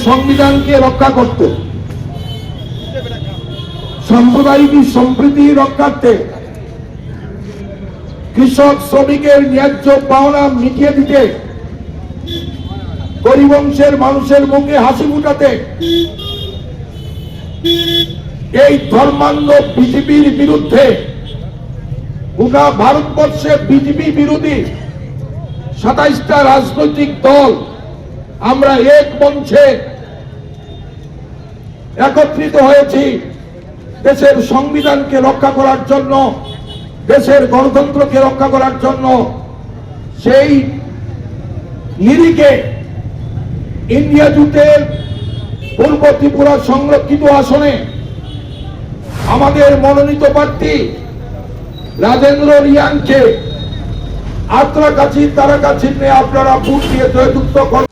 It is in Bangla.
সংবিধানকে রক্ষা করতে, সাম্প্রদায়িক সম্প্রীতি রক্ষার্থে, কৃষক শ্রমিকের ন্যায্য পাওনা মিটিয়ে দিতে, গরিব অংশের মানুষের মুখে হাসি ফুটাতে এই ধর্মান্ধ বিজেপির বিরুদ্ধে গোটা ভারতবর্ষে বিজেপি বিরোধী 27টা রাজনৈতিক দল আমরা এক মঞ্চে একত্রিত হয়েছি দেশের সংবিধানকে রক্ষা করার জন্য, দেশের গণতন্ত্রকে রক্ষা করার জন্য। সেই নিরিখে ইন্ডিয়া জোটের পূর্ব ত্রিপুরা সংরক্ষিত আসনে আমাদের মনোনীত প্রার্থী রাজেন্দ্র রিয়াংকে আত্রাকাছি তারাকা চিহ্নে আপনারা ভোট দিয়ে জয়যুক্ত করবেন।